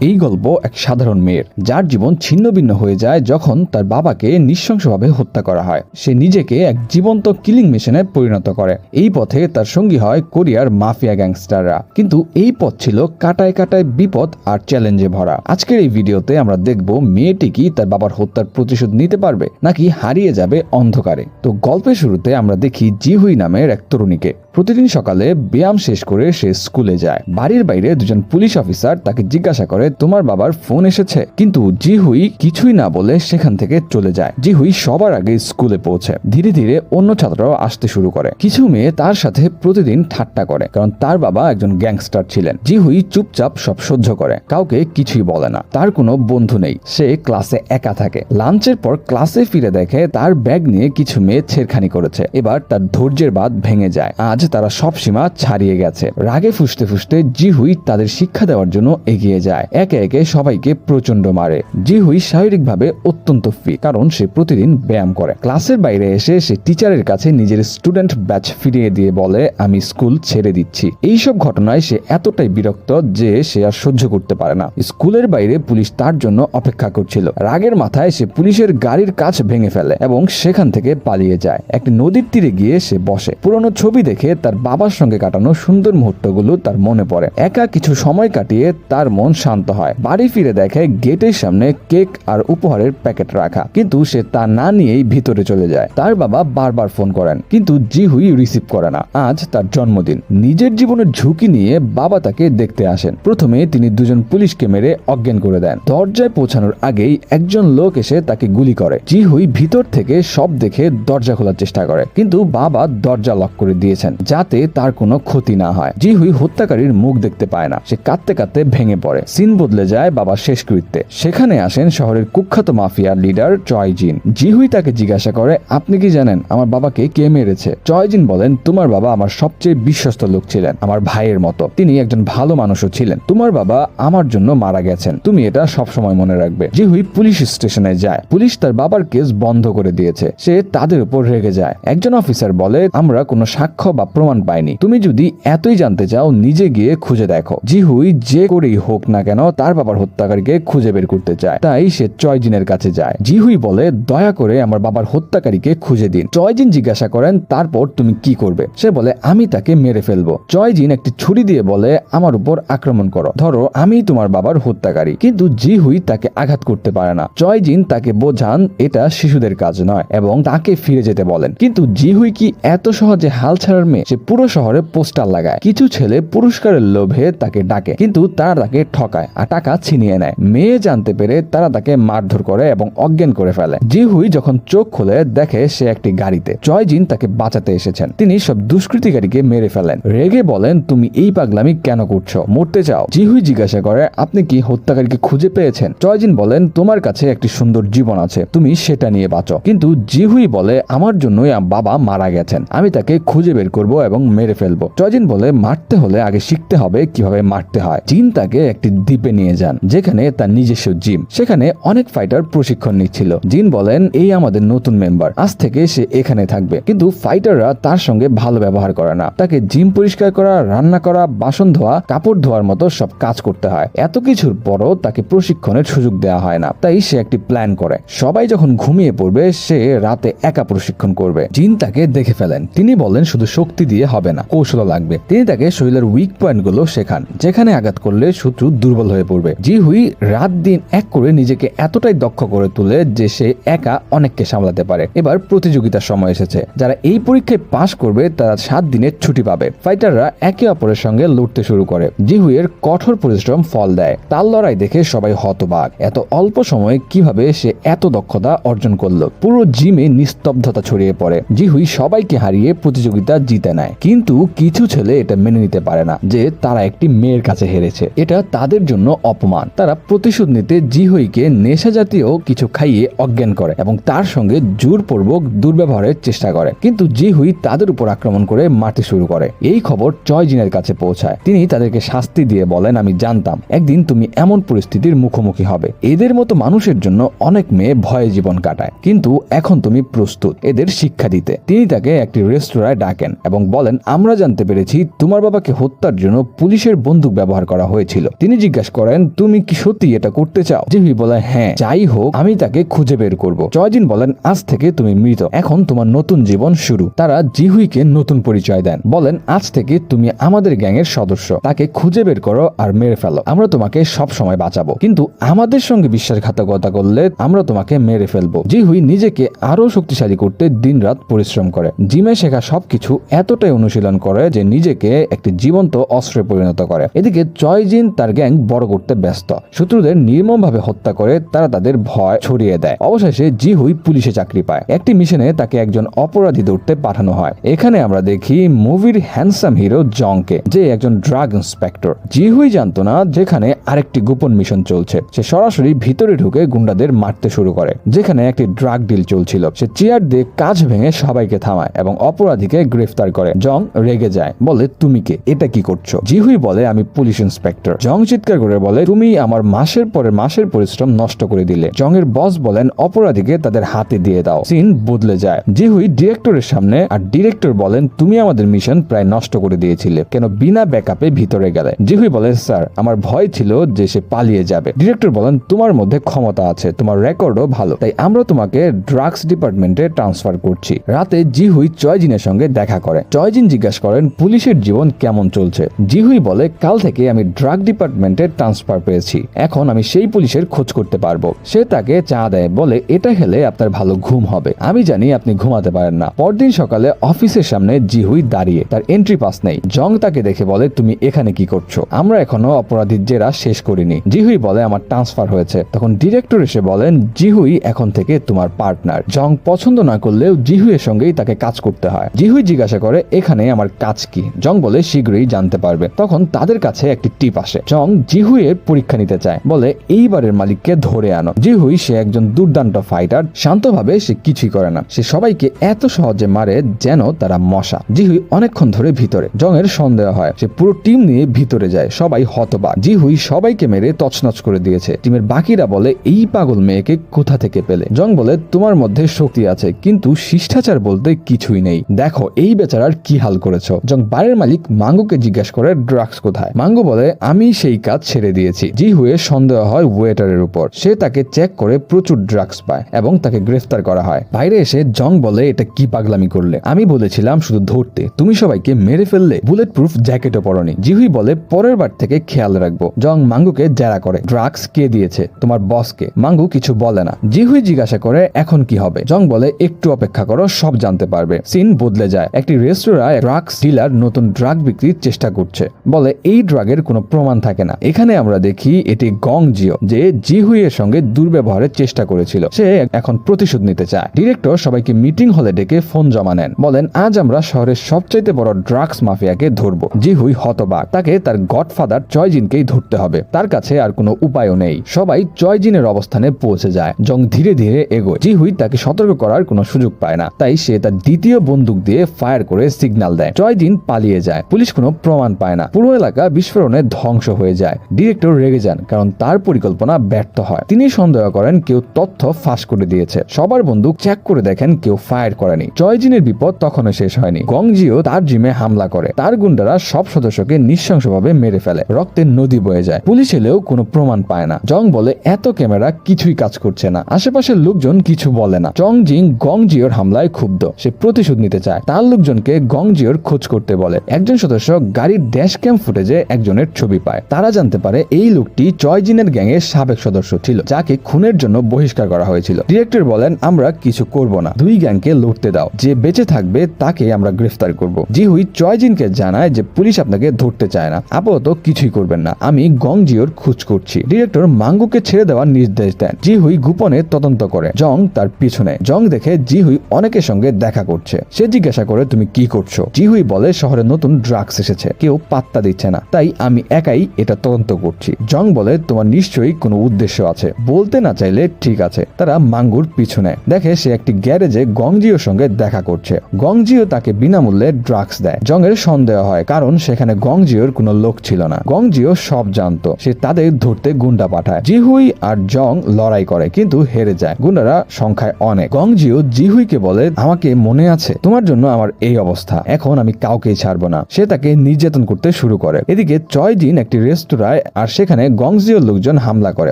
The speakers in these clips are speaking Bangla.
এই গল্প এক সাধারণ মেয়ের, যার জীবন ছিন্নভিন্ন হয়ে যায় যখন তার বাবাকে নৃশংসভাবে হত্যা করা হয়। সে নিজেকে এক জীবন্ত কিলিং মেশিনে পরিণত করে। এই পথে তার সঙ্গী হয় কোরিয়ার মাফিয়া গ্যাংস্টাররা। কিন্তু এই পথ ছিল কাটায় কাটায় বিপদ আর চ্যালেঞ্জে ভরা। আজকের এই ভিডিওতে আমরা দেখব মেয়েটি কি তার বাবার হত্যার প্রতিশোধ নিতে পারবে নাকি হারিয়ে যাবে অন্ধকারে। তো গল্পের শুরুতে আমরা দেখি জিহুই নামের এক তরুণীকে। প্রতিদিন সকালে ব্যায়াম শেষ করে সে স্কুলে যায়। বাড়ির বাইরে দুজন পুলিশ অফিসার তাকে জিজ্ঞাসা করে, তোমার বাবার ফোন এসেছে? কিন্তু জিহুই কিছুই না বলে সেখান থেকে চলে যায়। জিহুই সবার আগে স্কুলে পৌঁছে। ধীরে ধীরে অন্য ছাত্ররাও আসতে শুরু করে। কিছু মেয়ে তার সাথে প্রতিদিন ঠাট্টা করে, কারণ তার বাবা একজন গ্যাংস্টার ছিলেন। জিহুই চুপচাপ সব সহ্য করে, কাউকে কিছুই বলে না। তার কোনো বন্ধু নেই, সে ক্লাসে একা থাকে। লাঞ্চের পর ক্লাসে ফিরে দেখে তার ব্যাগ নিয়ে কিছু মেয়ে ছেড়খানি করেছে। এবার তার ধৈর্যের বাঁধ ভেঙে যায়। আজ তারা সব সীমা ছাড়িয়ে গেছে। রাগে ফুঁসতে ফুঁসতে জিহুই তাদের শিক্ষা দেওয়ার জন্য এগিয়ে যায়। একে একে সবাইকে প্রচন্ড মারে। জিহুই শারীরিকভাবে অত্যন্ত ফিট, কারণ সে প্রতিদিন ব্যায়াম করে। ক্লাসের বাইরে এসে সে টিচারের কাছে নিজের স্টুডেন্ট ব্যাচ ফিরিয়ে দিয়ে বলে, আমি স্কুল ছেড়ে দিচ্ছি। এইসব ঘটনায় সে এতটাই বিরক্ত যে সে আর সহ্য করতে পারে না। স্কুলের বাইরে পুলিশ তার জন্য অপেক্ষা করছিল। রাগের মাথায় সে পুলিশের গাড়ির কাঁচ ভেঙে ফেলে এবং সেখান থেকে পালিয়ে যায়। একটি নদীর তীরে গিয়ে সে বসে। পুরনো ছবি দেখে তার বাবার সঙ্গে কাটানো সুন্দর মুহূর্তগুলো তার মনে পড়ে। একা কিছু সময় কাটিয়ে তার মন শান্ত হয়। বাড়ি ফিরে দেখে গেটের সামনে কেক আর উপহারের প্যাকেট রাখা, কিন্তু সে তা না নিয়েই ভিতরে চলে যায়। তার বাবা বারবার ফোন করেন, কিন্তু জিহুই রিসিভ করে না। আজ তার জন্মদিন। নিজের জীবনের ঝুঁকি নিয়ে বাবা তাকে দেখতে আসেন। প্রথমে তিনি দুজন পুলিশকে মেরে অজ্ঞান করে দেন। দরজায় পৌঁছানোর আগেই একজন লোক এসে তাকে গুলি করে। জিহুই ভিতর থেকে সব দেখে দরজা খোলার চেষ্টা করে, কিন্তু বাবা দরজা লক করে দিয়েছেন যাতে তার কোনো ক্ষতি না হয়। জিহুই হত্যাকারীর মুখ দেখতে পায় না। সে কাঁদতে কাঁদতে ভেঙে পড়ে। সিন বদলে যায় বাবার শেষকৃত্যে। সেখানে আসেন শহরের কুখ্যাত মাফিয়ার লিডার চয়জিন। জিহুই তাকে জিজ্ঞাসা করে, আপনি কি জানেন আমার বাবাকে কে মেরেছে? চয়জিন বলেন, তোমার বাবা আমার সবচেয়ে বিশ্বস্ত লোক ছিলেন, আমার ভাইয়ের মতো। তিনি একজন ভালো মানুষও ছিলেন। তোমার বাবা আমার জন্য মারা গেছেন, তুমি এটা সবসময় মনে রাখবে। জিহুই পুলিশ স্টেশনে যায়। পুলিশ তার বাবার কেস বন্ধ করে দিয়েছে। সে তাদের উপর রেগে যায়। একজন অফিসার বলে, আমরা কোনো সাক্ষ্য বা প্রমাণ পাইনি। তুমি যদি এতই জানতে চাও নিজে গিয়ে খুঁজে দেখো। জিহুই যে করেই হোক না কেন তার বাবার হত্যাকারীকে খুঁজে বের করতে চায়। তাই সে চয়জিনের কাছে যায়। জিহুই বলে, দয়া করে আমার বাবার হত্যাকারীকে খুঁজে দিন। চয়জিন জিজ্ঞাসা করেন, তারপর তুমি কি করবে? সে বলে, আমি তাকে মেরে ফেলবো। চয়জিন একটি ছুরি দিয়ে বলে, আমার উপর আক্রমণ করো, ধরো আমি তোমার বাবার হত্যাকারী। কিন্তু জিহুই তাকে আঘাত করতে পারে না। চয়জিন তাকে বোঝান এটা শিশুদের কাজ নয় এবং তাকে ফিরে যেতে বলেন। কিন্তু জিহুই কি এত সহজে হাল ছাড়ার মেয়ে? সে পুরো শহরে পোস্টার লাগায়। কিছু ছেলে পুরস্কারের লোভে তাকে ডাকে, কিন্তু তারা তাকে ঠকায় আর টাকা ছিনিয়ে নেয়। মেয়ে জানতে পেরে তারা তাকে মারধর করে এবং অজ্ঞান করে ফেলে। জিহুই যখন চোখ খুলে দেখে সে একটি গাড়িতে। চয়জিন তাকে বাঁচাতে এসেছেন। তিনি সব দুষ্কৃতিকারীকে মেরে ফেলেন। রেগে বলেন, তুমি এই পাগলামি কেন করছো? মরতে চাও? জিহুই জিজ্ঞাসা করে, আপনি কি হত্যাকারীকে খুঁজে পেয়েছেন? চয়জিন বলেন, তোমার কাছে একটি সুন্দর জীবন আছে, তুমি সেটা নিয়ে বাঁচো। কিন্তু জিহুই বলে, আমার জন্যই বাবা মারা গেছেন, আমি তাকে খুঁজে বের করব এবং মেরে ফেলবো। চয়জিন বলে, মারতে হলে আগে শিখতে হবে কিভাবে মারতে হয়। জিন তাকে একটি দ্বীপে নিয়ে যান যেখানে তার নিজস্ব জিম। সেখানে অনেক ফাইটার প্রশিক্ষণ নিচ্ছিল। জিন বলেন, এই আমাদের নতুন মেম্বার, আজ থেকে সে এখানে থাকবে। কিন্তু ফাইটাররা তার সঙ্গে ভালো ব্যবহার করে না। তাকে জিম পরিষ্কার করা, রান্না করা, বাসন ধোয়া, কাপড় ধোয়ার মতো সব কাজ করতে হয়। এত কিছুর পরও তাকে প্রশিক্ষণের সুযোগ দেওয়া হয় না। তাই সে একটি প্ল্যান করে, সবাই যখন ঘুমিয়ে পড়বে সে রাতে একা প্রশিক্ষণ করবে। জিন তাকে দেখে ফেলেন। তিনি বলেন, শুধু শক্তি দিয়ে হবে না, কৌশল লাগবে। তিনি তাকে শরীরের উইক পয়েন্ট গুলো শেখান, যেখানে আঘাত করলে শত্রু দুর্বল হয়ে পড়বে। জিহুই রাত দিন এক করে নিজেকে এতটাই দক্ষ করে তোলে যে সে একা অনেককে সামলাতে পারে। এবার প্রতিযোগিতার সময় এসেছে। যারা এই পরীক্ষায় পাশ করবে তারা 7 দিনের ছুটি পাবে। ফাইটাররা একে অপরের সঙ্গে লড়তে শুরু করে। জিহুইয়ের কঠোর পরিশ্রম ফল দেয়। তার লড়াই দেখে সবাই হতবাক। এত অল্প সময়ে কিভাবে সে এত দক্ষতা অর্জন করলো? পুরো জিমে নিস্তব্ধতা ছড়িয়ে পড়ে। জিহুই সবাইকে হারিয়ে প্রতিযোগিতা জিতে নেয়। কিন্তু কিছু ছেলে এটা মেনে নিতে পারে না যে তারা একটি মেয়ের কাছে হেরেছে। এটা তাদের জন্য অপমান। তারা প্রতিশোধ নিতে জিহুইকে নেশা জাতীয় কিছু খাইয়ে অজ্ঞান করে এবং তার সঙ্গে জোরপূর্বক দুর্ব্যবহারের চেষ্টা করে। কিন্তু জিহুই তাদের উপর আক্রমণ করে মারতে শুরু করে। এই খবর চয়জিনের কাছে পৌঁছায়। তিনি তাদেরকে শাস্তি দিয়ে বলেন, আমি জানতাম একদিন তুমি এমন পরিস্থিতির মুখোমুখি হবে। এদের মতো মানুষের জন্য অনেক মেয়ে ভয়ে জীবন কাটায়, কিন্তু এখন তুমি প্রস্তুত এদের শিক্ষা দিতে। তিনি তাকে একটি রেস্তোরাঁয় ডাকেন এবং বলেন, আমরা জানতে পেরেছি তোমার বাবাকে হত্যার জন্য পুলিশের বন্দুক ব্যবহার করা হয়েছিল। তিনি জিজ্ঞাসা করেন, তুমি কি সত্যি এটা করতে চাও? জিহুই বলে, হ্যাঁ, যাই হোক আমি তাকে খুঁজে বের করব। চয়জিন বলেন, আজ থেকে তুমি মৃত, এখন তোমার নতুন জীবন শুরু। তারা জিহুইকে নতুন পরিচয় দেন, বলেন, আজ থেকে তুমি আমাদের গ্যাংয়ের সদস্য, তাকে খুঁজে বের করো আর মেরে ফেলো, আমরা তোমাকে সব সময় বাঁচাবো, কিন্তু আমাদের সঙ্গে বিশ্বাসঘাতকতা করলে আমরা তোমাকে মেরে ফেলবো। জিহুই নিজেকে আরো শক্তিশালী করতে দিনরাত পরিশ্রম করে। জিমে শেখা সবকিছু এতটাই অনুশীলন করে যে নিজেকে একটি জীবন্ত অস্ত্রে পরিণত করে। এদিকে চয়জিন তার গ্যাং বড় করতে ব্যস্ত, শত্রুদের নির্মমভাবে হত্যা করে তারা তাদের ভয় ছড়িয়ে দেয়। অবশেষে জিহুই পুলিশে চাকরি পায়। একটি মিশনে তাকে একজন অপরাধী ধরতে পাঠানো হয়। এখানে আমরা দেখি মুভির হ্যান্ডসাম হিরো জংকে, যে একজন ড্রাগ ইন্সপেক্টর। জিহুই জানতো না যেখানে আরেকটি গোপন মিশন চলছে। সে সরাসরি ভিতরে ঢুকে গুন্ডাদের মারতে শুরু করে। যেখানে একটি ড্রাগ ডিল চলছিল, সে চেয়ার দিয়ে কাঁচ ভেঙে সবাইকে থামায় এবং অপরাধীকে গ্রেফতার করে। জং রেগে যায়, বলে, তুমি কে, এটা কি করছো? জিহুই বলে, আমি পুলিশ ইন্সপেক্টর। জং চিৎকার করে বলে, তুমি আমার মাসের পরে মাসের পরিশ্রম নষ্ট করে দিলে। জং এর বস বলেন, অপরাধীকে তাদের হাতে দিয়ে দাও। সিন বদলে যায়। জিহুই ডিরেক্টরের সামনে, আর ডিরেক্টর বলেন, তুমি আমাদের মিশন প্রায় নষ্ট করে দিয়েছিলে, কেন বিনা ব্যাকআপে ভিতরে গেলে? জিহুই বলে, স্যার, আমার ভয় ছিল যে সে পালিয়ে যাবে। ডিরেক্টর বলেন, তোমার মধ্যে ক্ষমতা আছে, তোমার রেকর্ডও ভালো, তাই আমরা তোমাকে ড্রাগস ডিপার্টমেন্টে ট্রান্সফার করছি। রাতে জিহুই চয়জিনের সঙ্গে দেখা করে। চয়জিন জিজ্ঞাসা করেন, পুলিশের জীবন কেমন চলছে? জিহুই বলে, কাল থেকে আমি ড্রাগ ডিপার্টমেন্টে ট্রান্সফার পেয়েছি, এখন আমি সেই পুলিশের খোঁজ করতে পারবো। সে তাকে চা দেয়, বলে, এটা খেলে আপনার ভালো ঘুম হবে, আমি জানি আপনি ঘুমাতে পারেন না। পরদিন সকালে অফিসের সামনে জিহুই দাঁড়িয়ে, তার এন্ট্রি পাস নেই। জং তাকে দেখে বলে, তুমি এখানে কি করছো? আমরা এখনো অপরাধীর জেরা শেষ করিনি। জিহুই বলে, আমার ট্রান্সফার হয়েছে। তখন ডিরেক্টর এসে বলেন, জিহুই এখন থেকে তোমার পার্টনার। জং পছন্দ না করলেও জিহুইয়ের সঙ্গেই তাকে কাজ করতে হয়। জিহুই জিজ্ঞাসা করে, এখানে আমার কাজ কি? জং বলে, শীঘ্রই জানতে পারবে। তখন তাদের কাছে একটি টিপ আসে। জং জিহুইয়ের পরীক্ষা নিতে চায়, বলে, এইবারের মালিককে ধরে আনো। জিহুই, সে একজন দুর্দান্ত ফাইটার, শান্তভাবে সে কিছুই করে না, সে সবাইকে এত সহজে মারে যেন তারা মশা। জিহুই অনেকক্ষণ ধরে ভিতরে। জং এর সন্দেহ হয়, সে পুরো টিম নিয়ে ভিতরে যায়। সবাই হতবাক। জিহুই সবাইকে মেরে তছনছ করে দিয়েছে। টিমের বাকিরা বলে, এই পাগল মেয়েকে কোথা থেকে পেলে? জং বলে, তোমার মধ্যে শক্তি আছে, কিন্তু শিষ্টাচার বলতে কিছুই নেই, দেখো এই বেচারার কি হাল করেছো। জং বারের মালিক মাঙ্গুকে জিজ্ঞাসা করে, ড্রাগস কোথায়? মাঙ্গু বলে, আমি সেই কাজ ছেড়ে দিয়েছি। জিহুইয়ের সন্দেহ হয় ওয়েটারের উপর। সে তাকে চেক করে প্রচুর ড্রাগস পায় এবং তাকে গ্রেফতার করা হয়। বাইরে এসে জং বলে, এটা কি পাগলামি করলে? আমি বলেছিলাম শুধু ধরতে, তুমি সবাইকে মেরে ফেললে, বুলেট প্রুফ জ্যাকেটও পরনি। জিহুই বলে, পরের বার থেকে খেয়াল রাখবো। জং মাঙ্গুকে জেরা করে, ড্রাগস কে দিয়েছে? তোমার বসকে। মাঙ্গু কিছু বলে না। জিহুই জিজ্ঞাসা করে, এখন কি হবে? জং বলে, একটু অপেক্ষা করো, সব জানতে পারবে। সিন বদলে যায়। একটি রেস্তোরাঁয় ড্রাগস ডিলার নতুন ড্রাগ বিক্রির চেষ্টা করছে, বলে, এই ড্রাগের কোনো প্রমাণ থাকে না। এখানে আমরা দেখি এটি গং জিও, যে জিহুইয়ের সঙ্গে দুর্ব্যবহারের চেষ্টা করেছিল। সে এখন প্রতিশোধ নিতে চায়। ডিরেক্টর সবাইকে মিটিং হলে ডেকে ফোন জমা নেন, বলেন, আজ আমরা শহরের সবচাইতে বড় ড্রাগস মাফিয়াকে ধরবো। জিহুই হতবাক, তাকে তার গডফাদার চয়জিনকেই ধরতে হবে, তার কাছে আর কোনো উপায়ও নেই। সবাই চয়জিনের অবস্থানে পৌঁছে যায়। জং ধীরে ধীরে এগোয়। জিহুই তাকে সতর্ক করার কোনো সুযোগ পায় না, তাই সে তার দ্বিতীয় বন্দুক দিয়ে ফায়ার করে সিগন্যাল দেয়। চয়জিন পালিয়ে যায়। পুলিশ কোনো প্রমাণ পায় না। পুরো এলাকা বিস্ফোরণে ধ্বংস হয়ে যায়। ডিরেক্টর রেগে যান, কারণ তার পরিকল্পনা ব্যর্থ হয়। তিনি সন্দেহ করেন কেউ তথ্য ফাঁস করে দিয়েছে। সবার বন্দুক চেক করে দেখেন কেউ ফায়ার করেনি। চয়জিনের বিপদ তখনও শেষ হয়নি। গংজিও তার জিমে হামলা করে। তার গুন্ডারা সব সদস্যকে নৃশংসভাবে মেরে ফেলে। রক্তের নদী বয়ে যায়। পুলিশ এলেও কোনো প্রমাণ পায় না। জং বলে, এত ক্যামেরা কিছুই কাজ করছে না। আশেপাশের লোকজন কিছু বলে না। চংজিং গংজিওর হামলায় ক্ষুব্ধ। সে প্রতিশোধ নিতে চায়। তার লোকজনকে গংজিওর খোঁজ করতে বলে। একজন সদস্য গাড়ির ড্যাশ ক্যাম ফুটেজে একজনের ছবি পায়। তারা জানতে পারে এই লোকটি চয়জিনের গ্যাংয়ের সাবেক সদস্য ছিল, যাকে খুনের জন্য বহিষ্কার করা হয়েছিল। ডিরেক্টর বলেন, আমরা কিছু করব না, দুই গ্যাংকে লড়তে দাও, যে বেঁচে থাকবে তাকে আমরা গ্রেফতার করব। জিহুই চয়জিনকে জানায় যে পুলিশ আপনাকে ধরতে চায় না, আপাতত কিছুই করবেন না, আমি গংজিওর খোঁজ করছি। ডিরেক্টর মাঙ্গুকে ছেড়ে দেওয়ার নির্দেশ দেন। জিহুই গোপনে তদন্ত করে। জং তার পিছনে। জং দেখে জিহুই অনেকের সঙ্গে দেখা করছে। সে জিজ্ঞাসা করে, তুমি কি করছো? জিহুই বলে, শহরে নতুন ড্রাগস এসেছে, কেউ পাত্তা দিচ্ছে না, তাই আমি একাই এটা তদন্ত করছি। জং বলে, তোমার নিশ্চয়ই কোনো উদ্দেশ্য আছে, বলতে না চাইলে ঠিক আছে। তারা মাঙ্গুর পিছনে। দেখে সে একটি গ্যারেজে গংজিওর সঙ্গে দেখা করছে। গংজিও তাকে বিনামূল্যে ড্রাগস দেয়। জং এর সন্দেহ হয়, কারণ সেখানে গংজিওর কোনো লোক ছিল না। গংজিও সব জানতো। সে তাদের ধরতে গুন্ডা পাঠায়। জিহুই আর জং লড়াই করে। করে কিন্তু হেরে যায়। গুন্ডারা সংখ্যায় অনেক। গংজিও জিহুইকে বলে, আমাকে মনে আছে তোমার জন্য আমার এই অবস্থা, এখন আমি কাউকেই ছাড়বো না। সে তাকে নির্যাতন করতে শুরু করে। এদিকে চয়জিন একটি রেস্তোরাঁয়, আর সেখানে গংজিওর লোকজন হামলা করে।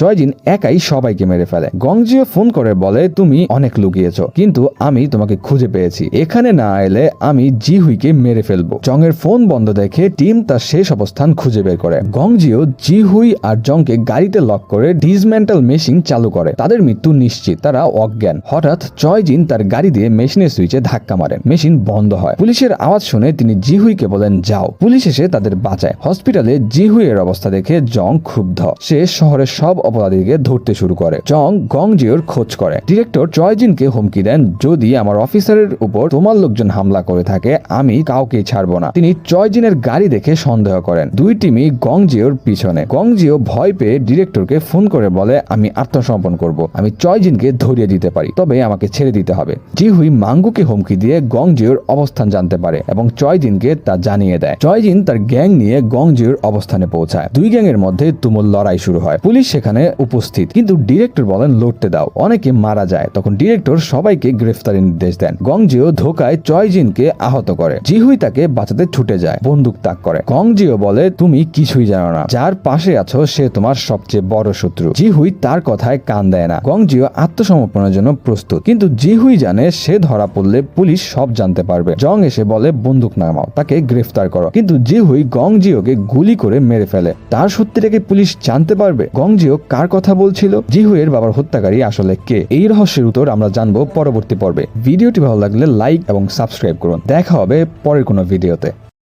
চয়জিন একাই সবাইকে মেরে ফেলে। গংজিও ফোন করে বলে, তুমি অনেক লুকিয়েছো, কিন্তু আমি তোমাকে খুঁজে পেয়েছি, এখানে না এলে আমি জিহুইকে মেরে ফেলবো। জং এর ফোন বন্ধ দেখে টিম তার শেষ অবস্থান খুঁজে বের করে। গংজিও জিহুই আর জংকে গাড়িতে লক করে ডিসমেন্টাল মেশিন চালু করে। তাদের মৃত্যু নিশ্চিত, তারা অজ্ঞান। হঠাৎ চয়জিন তার গাড়ি দিয়ে মেশিনের সুইচে ধাক্কা মারেন, মেশিন বন্ধ হয়। পুলিশের আওয়াজ শুনে তিনি জিহুইকে বলেন, যাও। পুলিশ এসে তাদের বাঁচায়। হসপিটালে জিহুইয়ের অবস্থা দেখে জং ক্ষুব্ধ। সে শহরের সব অপরাধীকে ধরতে শুরু করে। জং গংজিওর খোঁজ করে। ডিরেক্টর চয়জিনকে হুমকি দেন, যদি আমার অফিসারের উপর তোমার লোকজন হামলা করে থাকে আমি কাউকে ছাড়বো না। তিনি চয়জিনের গাড়ি দেখে সন্দেহ করেন। দুই টিমই গংজিওর পিছনে। গংজিও ভয় পেয়ে ডিরেক্টরকে ফোন করে বলে, আমি আত্মসমর্পণ করব, আমি চয়জিনকে ধরিয়ে দিতে পারি, তবে আমাকে ছেড়ে দিতে হবে। জিহুই মাঙ্গুকে হুমকি দিয়ে গংজিওর অবস্থান জানতে পারে এবং চয়জিনকে তা জানিয়ে দেয়। চয়জিন তার গ্যাং নিয়ে গংজিওর অবস্থানে পৌঁছায়। দুই গ্যাংয়ের মধ্যে তুমুল লড়াই শুরু হয়। পুলিশ সেখানে উপস্থিত, কিন্তু ডিরেক্টর বলেন, লড়তে দাও, অনেকে মারা যায়। তখন ডিরেক্টর সবাইকে গ্রেফতারের নির্দেশ দেন। গংজিও ধোকায় চয়জিনকে আহত করে। জিহুই তাকে বাঁচাতে ছুটে যায়, বন্দুক তাক করে। গংজিও বলে, তুমি কিছুই জানো না, যার পাশে আছো সে তোমার সবচেয়ে বড় শত্রু। জিহুই তার কথায় কান দেয় না। গংজিও আত্মসমর্পণের জন্য প্রস্তুত, কিন্তু জিহুই জানে সে ধরা পড়লে পুলিশ সব জানতে পারবে। জং এসে বলে, বন্দুক নামাও, তাকে গ্রেফতার করো। কিন্তু জিহুই গংজিওকে গুলি করে মেরে ফেলে। তার সত্যিটাকে পুলিশ জানতে পারবে। গংজিও কার কথা বলছিল? জিহুইয়ের বাবার হত্যাকারী আসলে কে? এই রহস্যের উত্তর আমরা জানবো পরবর্তী পর্বে। ভিডিওটি ভালো লাগলে লাইক এবং সাবস্ক্রাইব করুন। দেখা হবে পরের কোনো ভিডিওতে।